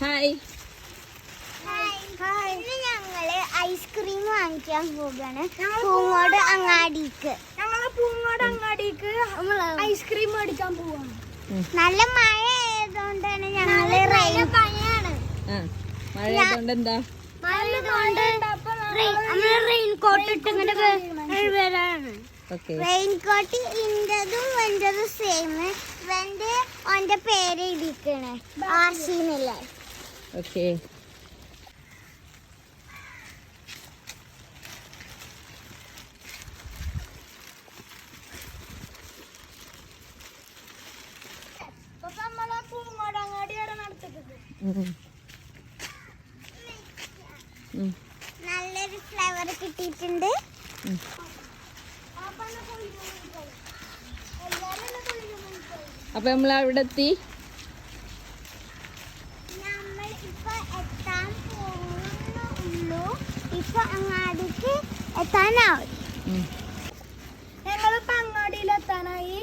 Hi. ഇന്ന് ഞങ്ങള് ice cream വാങ്ങിക്കാൻ പോകാണ് പൂങ്ങോട് അങ്ങാടിക്ക്. ഐസ്ക്രീം മേടിക്കാൻ പോവാണ്. നല്ല മഴ ആയതുകൊണ്ടാണ് ഞങ്ങള് റെയിൻകോട്ട് ഇട്ടിങ്ങനെ വരാണ്. Raincoat ഇന്റതും വെന്റതും same. വെന്റെ ഓന്റെ പേര് ഇരിക്കണേ ആശീന്നില്ലേ. ഓക്കെ. നല്ലൊരു ഫ്ലേവർ കിട്ടിയിട്ടുണ്ട്. അപ്പൊ നമ്മൾ അവിടെ എത്തി. നമ്മൾ ഇപ്പൊ എത്താൻ പോകുന്നുള്ളൂ. ഇപ്പൊ അങ്ങാടിക്ക് എത്താനാവും. ഞങ്ങളിപ്പോ അങ്ങാടിയിലെത്താനായി.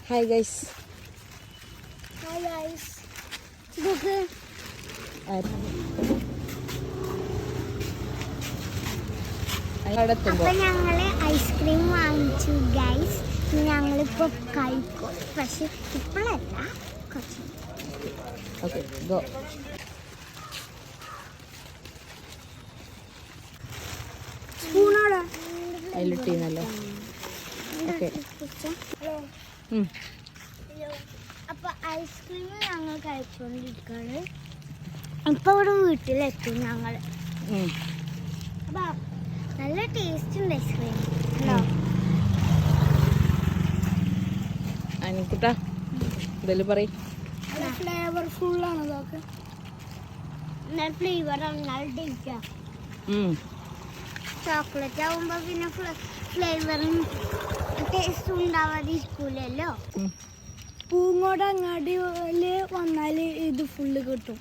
Hi guys. അപ്പൊ ഞങ്ങള് ഐസ്ക്രീം വാങ്ങിച്ചു ഗൈസ്. ഞങ്ങളിപ്പോ കഴിക്കും, പക്ഷെ ഇപ്പോഴല്ല, കുറച്ച്. Okay, go. അതിലിട്ടീന്നല്ലോ. ഓക്കെ. അപ്പൊ ഐസ്ക്രീം ഞങ്ങൾ കഴിച്ചോണ്ടിരിക്കാണ്. ഇപ്പൊ ഇവിടെ വീട്ടിലെത്തും ഞങ്ങള്. അപ്പൊ നല്ല ടേസ്റ്റ് ഉണ്ട് ഐസ്ക്രീം. അനിക്കുട്ടാ ഇതില് പറയും. ഫ്ലേവർഫുൾ ആണ്. അതൊക്കെ ഫ്ലേവർ ടേസ്റ്റാ. ചോക്ലേറ്റ് ആവുമ്പോ പിന്നെ ഫ്ലേവറും ടേസ്റ്റും ഉണ്ടാവാതിരിക്കൂലല്ലോ. പൂങ്ങോട് അങ്ങാടിയില് വന്നാല് ഇത് ഫുള്ള് കിട്ടും.